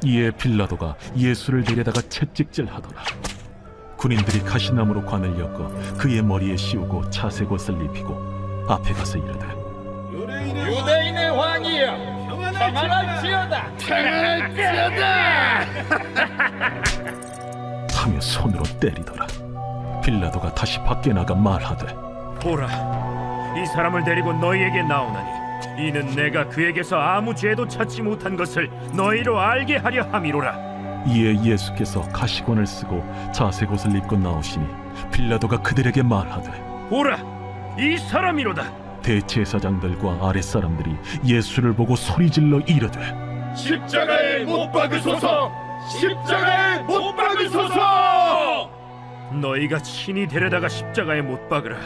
이에 빌라도가 예수를 데려다가 채찍질하더라. 군인들이 가시나무로 관을 엮어 그의 머리에 씌우고 자색 옷을 입히고 앞에 가서 이르되 유대인의 왕이여, 평안할지어다. 하며 손으로 때리더라. 빌라도가 다시 밖에 나가 말하되 보라, 이 사람을 데리고 너희에게 나오나니 이는 내가 그에게서 아무 죄도 찾지 못한 것을 너희로 알게 하려 함이로라. 이에 예수께서 가시관을 쓰고 자색 옷을 입고 나오시니 빌라도가 그들에게 말하되 보라, 이 사람이로다. 대제사장들과 아랫사람들이 예수를 보고 소리질러 이르되 십자가에 못 박으소서! 십자가에 못 박으소서! 너희가 친히 데려다가 십자가에 못 박으라.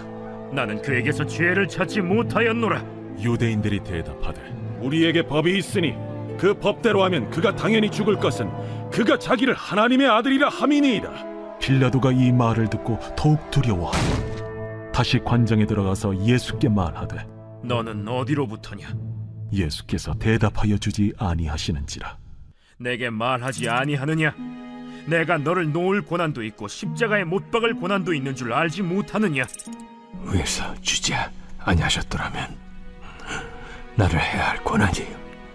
나는 그에게서 죄를 찾지 못하였노라. 유대인들이 대답하되 우리에게 법이 있으니 그 법대로 하면 그가 당연히 죽을 것은 그가 자기를 하나님의 아들이라 함이니이다. 빌라도가 이 말을 듣고 더욱 두려워하고 다시 관장에 들어가서 예수께 말하되 너는 어디로부터냐? 예수께서 대답하여 주지 아니하시는지라. 내게 말하지 아니하느냐? 내가 너를 놓을 고난도 있고 십자가에 못 박을 고난도 있는 줄 알지 못하느냐? 위에서 주지 아니하셨더라면 나를 해야 할 권한이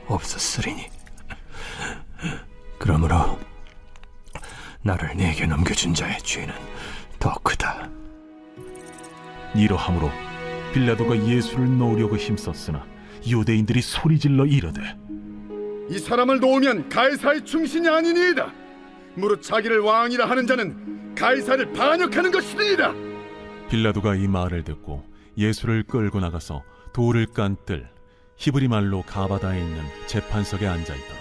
없었으리니 그러므로 나를 네게 넘겨준 자의 죄는 더 크다. 이러함으로 빌라도가 예수를 놓으려고 힘썼으나 유대인들이 소리질러 이르되 이 사람을 놓으면 가이사의 충신이 아니니이다. 무릇 자기를 왕이라 하는 자는 가이사를 반역하는 것이니이다. 빌라도가 이 말을 듣고 예수를 끌고 나가서 돌을 깐 뜰 히브리 말로 가바다에 있는 재판석에 앉아 있더라.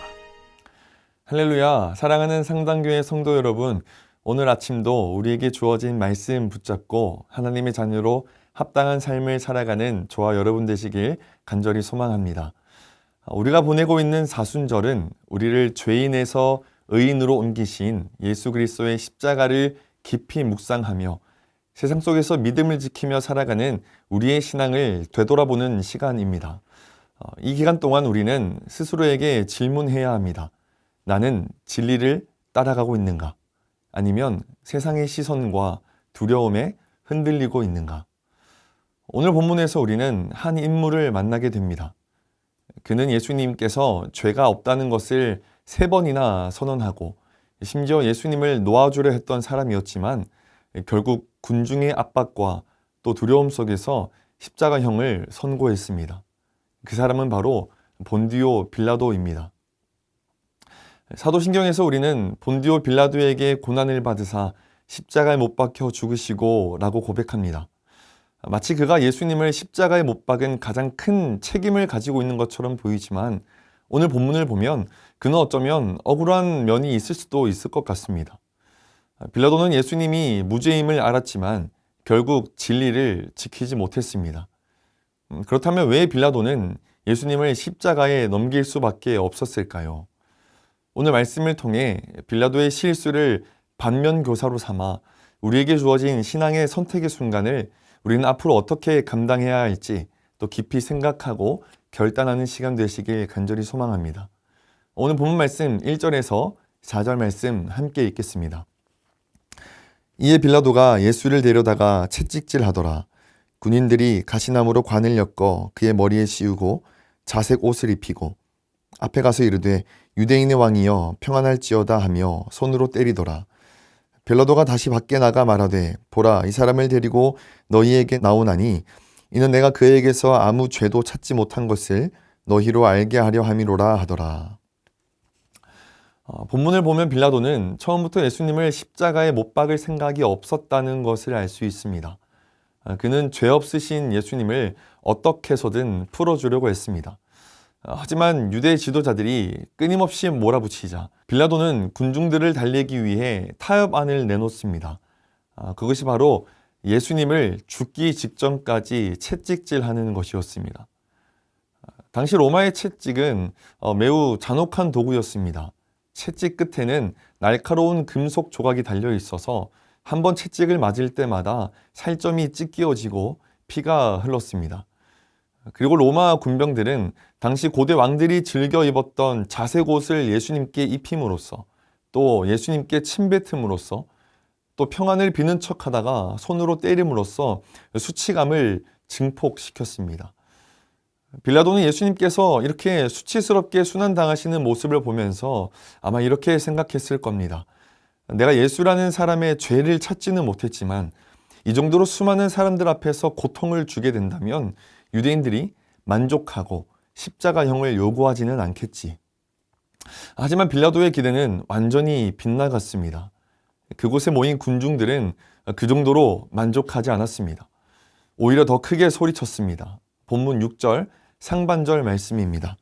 할렐루야. 사랑하는 상당교회 성도 여러분, 오늘 아침도 우리에게 주어진 말씀 붙잡고 하나님의 자녀로 합당한 삶을 살아가는 저와 여러분 되시길 간절히 소망합니다. 우리가 보내고 있는 사순절은 우리를 죄인에서 의인으로 옮기신 예수 그리스도의 십자가를 깊이 묵상하며 세상 속에서 믿음을 지키며 살아가는 우리의 신앙을 되돌아보는 시간입니다. 이 기간 동안 우리는 스스로에게 질문해야 합니다. 나는 진리를 따라가고 있는가? 아니면 세상의 시선과 두려움에 흔들리고 있는가? 오늘 본문에서 우리는 한 인물을 만나게 됩니다. 그는 예수님께서 죄가 없다는 것을 3번이나 선언하고 심지어 예수님을 놓아주려 했던 사람이었지만 결국 군중의 압박과 또 두려움 속에서 십자가형을 선고했습니다. 그 사람은 바로 본디오 빌라도입니다. 사도신경에서 우리는 본디오 빌라도에게 고난을 받으사 십자가에 못 박혀 죽으시고 라고 고백합니다. 마치 그가 예수님을 십자가에 못 박은 가장 큰 책임을 가지고 있는 것처럼 보이지만 오늘 본문을 보면 그는 어쩌면 억울한 면이 있을 수도 있을 것 같습니다. 빌라도는 예수님이 무죄임을 알았지만 결국 진리를 지키지 못했습니다. 그렇다면 왜 빌라도는 예수님을 십자가에 넘길 수밖에 없었을까요? 오늘 말씀을 통해 빌라도의 실수를 반면교사로 삼아 우리에게 주어진 신앙의 선택의 순간을 우리는 앞으로 어떻게 감당해야 할지 또 깊이 생각하고 결단하는 시간 되시길 간절히 소망합니다. 오늘 본문 말씀 1절에서 4절 말씀 함께 읽겠습니다. 이에 빌라도가 예수를 데려다가 채찍질하더라. 군인들이 가시나무로 관을 엮어 그의 머리에 씌우고 자색 옷을 입히고 앞에 가서 이르되 유대인의 왕이여 평안할지어다 하며 손으로 때리더라. 빌라도가 다시 밖에 나가 말하되 보라, 이 사람을 데리고 너희에게 나오나니 이는 내가 그에게서 아무 죄도 찾지 못한 것을 너희로 알게 하려 함이로라 하더라. 본문을 보면 빌라도는 처음부터 예수님을 십자가에 못 박을 생각이 없었다는 것을 알 수 있습니다. 그는 죄 없으신 예수님을 어떻게 해서든 풀어주려고 했습니다. 하지만 유대 지도자들이 끊임없이 몰아붙이자 빌라도는 군중들을 달래기 위해 타협안을 내놓습니다. 그것이 바로 예수님을 죽기 직전까지 채찍질하는 것이었습니다. 당시 로마의 채찍은 매우 잔혹한 도구였습니다. 채찍 끝에는 날카로운 금속 조각이 달려 있어서 한 번 채찍을 맞을 때마다 살점이 찢겨지고 피가 흘렀습니다. 그리고 로마 군병들은 당시 고대 왕들이 즐겨 입었던 자색 옷을 예수님께 입힘으로써, 또 예수님께 침뱉음으로써, 또 평안을 비는 척하다가 손으로 때림으로써 수치감을 증폭시켰습니다. 빌라도는 예수님께서 이렇게 수치스럽게 순환당하시는 모습을 보면서 아마 이렇게 생각했을 겁니다. 내가 예수라는 사람의 죄를 찾지는 못했지만 이 정도로 수많은 사람들 앞에서 고통을 주게 된다면 유대인들이 만족하고 십자가형을 요구하지는 않겠지. 하지만 빌라도의 기대는 완전히 빗나갔습니다. 그곳에 모인 군중들은 그 정도로 만족하지 않았습니다. 오히려 더 크게 소리쳤습니다. 본문 6절 상반절 말씀입니다.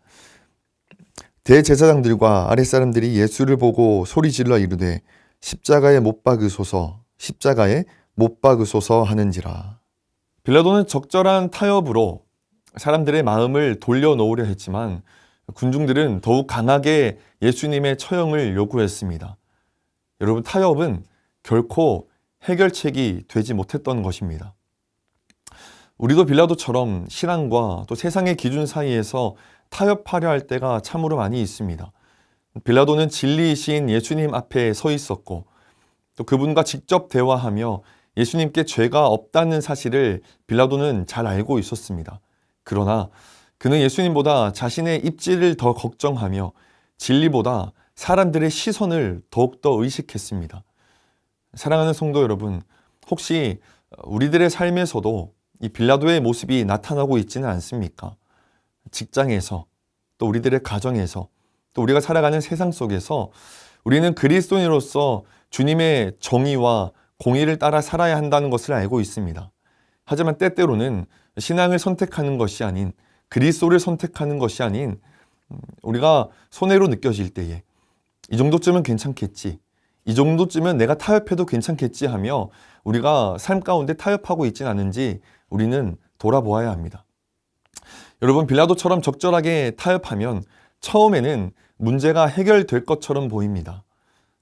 대제사장들과 아랫사람들이 예수를 보고 소리질러 이르되 십자가에 못 박으소서, 십자가에 못 박으소서 하는지라. 빌라도는 적절한 타협으로 사람들의 마음을 돌려놓으려 했지만 군중들은 더욱 강하게 예수님의 처형을 요구했습니다. 여러분, 타협은 결코 해결책이 되지 못했던 것입니다. 우리도 빌라도처럼 신앙과 또 세상의 기준 사이에서 타협하려 할 때가 참으로 많이 있습니다. 빌라도는 진리이신 예수님 앞에 서 있었고 또 그분과 직접 대화하며 예수님께 죄가 없다는 사실을 빌라도는 잘 알고 있었습니다. 그러나 그는 예수님보다 자신의 입지를 더 걱정하며 진리보다 사람들의 시선을 더욱더 의식했습니다. 사랑하는 성도 여러분, 혹시 우리들의 삶에서도 이 빌라도의 모습이 나타나고 있지는 않습니까? 직장에서, 또 우리들의 가정에서, 또 우리가 살아가는 세상 속에서 우리는 그리스도인으로서 주님의 정의와 공의를 따라 살아야 한다는 것을 알고 있습니다. 하지만 때때로는 신앙을 선택하는 것이 아닌, 그리스도를 선택하는 것이 아닌 우리가 손해로 느껴질 때에 이 정도쯤은 괜찮겠지, 이 정도쯤은 내가 타협해도 괜찮겠지 하며 우리가 삶 가운데 타협하고 있지는 않은지 우리는 돌아보아야 합니다. 여러분, 빌라도처럼 적절하게 타협하면 처음에는 문제가 해결될 것처럼 보입니다.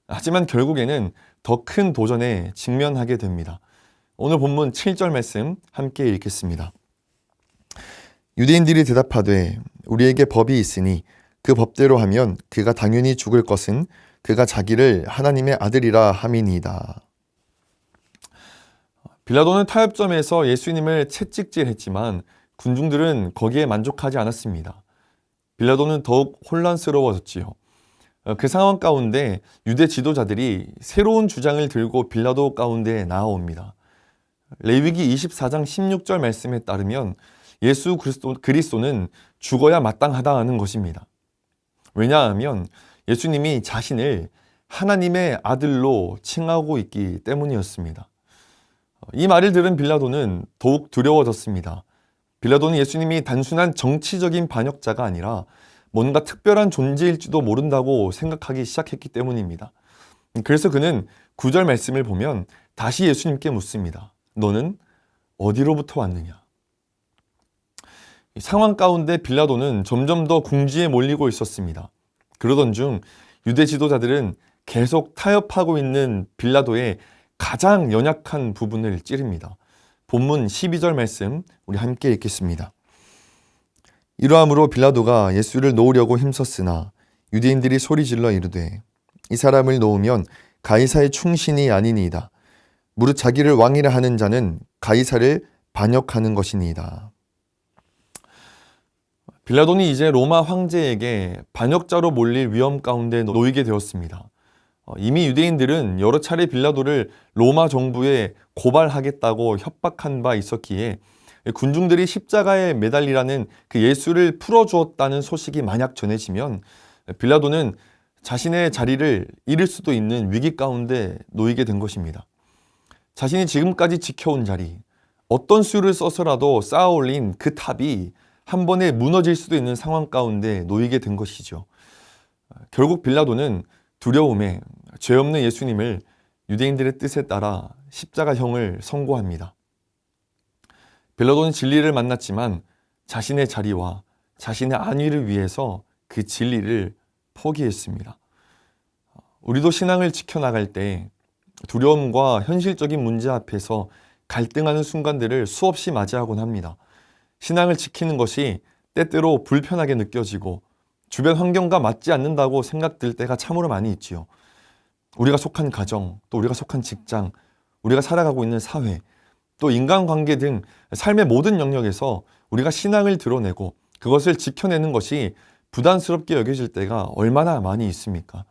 하지만 결국에는 더 큰 도전에 직면하게 됩니다. 오늘 본문 7절 말씀 함께 읽겠습니다. 유대인들이 대답하되 우리에게 법이 있으니 그 법대로 하면 그가 당연히 죽을 것은 그가 자기를 하나님의 아들이라 함이니이다. 빌라도는 타협점에서 예수님을 채찍질했지만 군중들은 거기에 만족하지 않았습니다. 빌라도는 더욱 혼란스러워졌지요. 그 상황 가운데 유대 지도자들이 새로운 주장을 들고 빌라도 가운데 나아옵니다. 레위기 24장 16절 말씀에 따르면 예수 그리스도는 죽어야 마땅하다는 것입니다. 왜냐하면 예수님이 자신을 하나님의 아들로 칭하고 있기 때문이었습니다. 이 말을 들은 빌라도는 더욱 두려워졌습니다. 빌라도는 예수님이 단순한 정치적인 반역자가 아니라 뭔가 특별한 존재일지도 모른다고 생각하기 시작했기 때문입니다. 그래서 그는 9절 말씀을 보면 다시 예수님께 묻습니다. 너는 어디로부터 왔느냐? 이 상황 가운데 빌라도는 점점 더 궁지에 몰리고 있었습니다. 그러던 중 유대 지도자들은 계속 타협하고 있는 빌라도의 가장 연약한 부분을 찌릅니다. 본문 12절 말씀 우리 함께 읽겠습니다. 이러함으로 빌라도가 예수를 놓으려고 힘썼으나 유대인들이 소리질러 이르되 이 사람을 놓으면 가이사의 충신이 아니니이다. 무릇 자기를 왕이라 하는 자는 가이사를 반역하는 것이니이다. 빌라도는 이제 로마 황제에게 반역자로 몰릴 위험 가운데 놓이게 되었습니다. 이미 유대인들은 여러 차례 빌라도를 로마 정부에 고발하겠다고 협박한 바 있었기에 군중들이 십자가에 매달리라는 그 예수를 풀어주었다는 소식이 만약 전해지면 빌라도는 자신의 자리를 잃을 수도 있는 위기 가운데 놓이게 된 것입니다. 자신이 지금까지 지켜온 자리, 어떤 수를 써서라도 쌓아 올린 그 탑이 한 번에 무너질 수도 있는 상황 가운데 놓이게 된 것이죠. 결국 빌라도는 두려움에 죄 없는 예수님을 유대인들의 뜻에 따라 십자가형을 선고합니다. 빌라도는 진리를 만났지만 자신의 자리와 자신의 안위를 위해서 그 진리를 포기했습니다. 우리도 신앙을 지켜나갈 때 두려움과 현실적인 문제 앞에서 갈등하는 순간들을 수없이 맞이하곤 합니다. 신앙을 지키는 것이 때때로 불편하게 느껴지고 주변 환경과 맞지 않는다고 생각될 때가 참으로 많이 있지요. 우리가 속한 가정, 또 우리가 속한 직장, 우리가 살아가고 있는 사회, 또 인간관계 등 삶의 모든 영역에서 우리가 신앙을 드러내고 그것을 지켜내는 것이 부담스럽게 여겨질 때가 얼마나 많이 있습니까?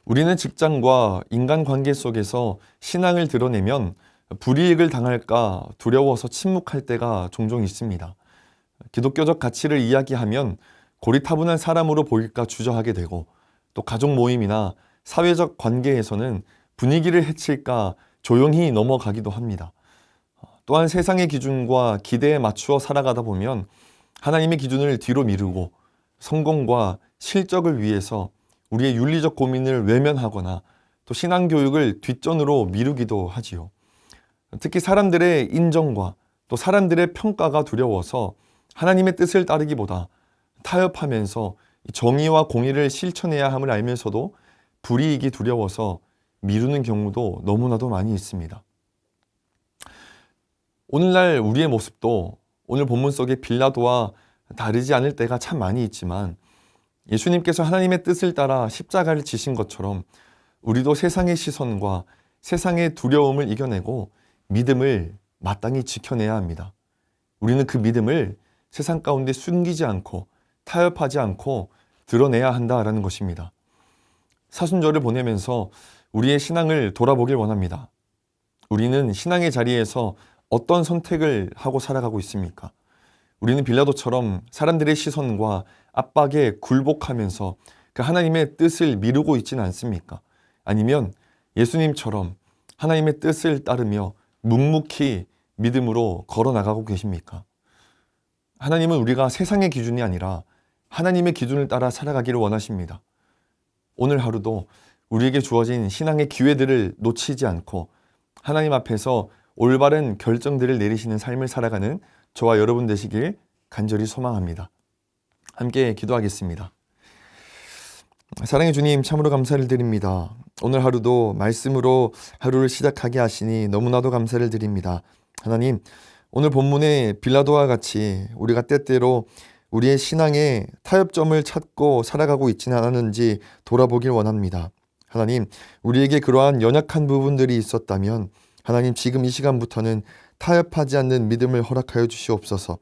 우리는 직장과 인간관계 속에서 신앙을 드러내면 불이익을 당할까 두려워서 침묵할 때가 종종 있습니다. 기독교적 가치를 이야기하면 고리타분한 사람으로 보일까 주저하게 되고, 또 가족 모임이나 사회적 관계에서는 분위기를 해칠까 조용히 넘어가기도 합니다. 또한 세상의 기준과 기대에 맞추어 살아가다 보면 하나님의 기준을 뒤로 미루고 성공과 실적을 위해서 우리의 윤리적 고민을 외면하거나 또 신앙교육을 뒷전으로 미루기도 하지요. 특히 사람들의 인정과 또 사람들의 평가가 두려워서 하나님의 뜻을 따르기보다 타협하면서 정의와 공의를 실천해야 함을 알면서도 불이익이 두려워서 미루는 경우도 너무나도 많이 있습니다. 오늘날 우리의 모습도 오늘 본문 속의 빌라도와 다르지 않을 때가 참 많이 있지만, 예수님께서 하나님의 뜻을 따라 십자가를 지신 것처럼 우리도 세상의 시선과 세상의 두려움을 이겨내고 믿음을 마땅히 지켜내야 합니다. 우리는 그 믿음을 세상 가운데 숨기지 않고 타협하지 않고 드러내야 한다라는 것입니다. 사순절을 보내면서 우리의 신앙을 돌아보길 원합니다. 우리는 신앙의 자리에서 어떤 선택을 하고 살아가고 있습니까? 우리는 빌라도처럼 사람들의 시선과 압박에 굴복하면서 그 하나님의 뜻을 미루고 있지는 않습니까? 아니면 예수님처럼 하나님의 뜻을 따르며 묵묵히 믿음으로 걸어나가고 계십니까? 하나님은 우리가 세상의 기준이 아니라 하나님의 기준을 따라 살아가기를 원하십니다. 오늘 하루도 우리에게 주어진 신앙의 기회들을 놓치지 않고 하나님 앞에서 올바른 결정들을 내리시는 삶을 살아가는 저와 여러분 되시길 간절히 소망합니다. 함께 기도하겠습니다. 사랑의 주님, 참으로 감사를 드립니다. 오늘 하루도 말씀으로 하루를 시작하게 하시니 너무나도 감사를 드립니다. 하나님, 오늘 본문의 빌라도와 같이 우리가 때때로 우리의 신앙의 타협점을 찾고 살아가고 있지는 않았는지 돌아보길 원합니다. 하나님, 우리에게 그러한 연약한 부분들이 있었다면 하나님, 지금 이 시간부터는 타협하지 않는 믿음을 허락하여 주시옵소서.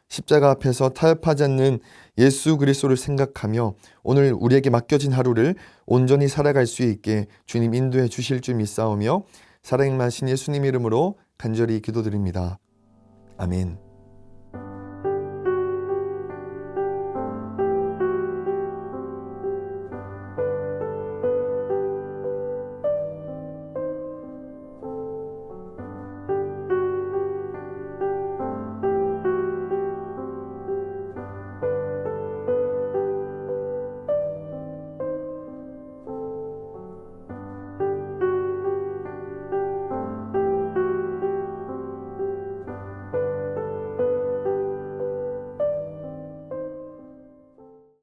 십자가 앞에서 타협하지 않는 예수 그리스도를 생각하며 오늘 우리에게 맡겨진 하루를 온전히 살아갈 수 있게 주님 인도해 주실 줄 믿사오며 사랑의 마신 예수님 이름으로 간절히 기도드립니다. 아멘.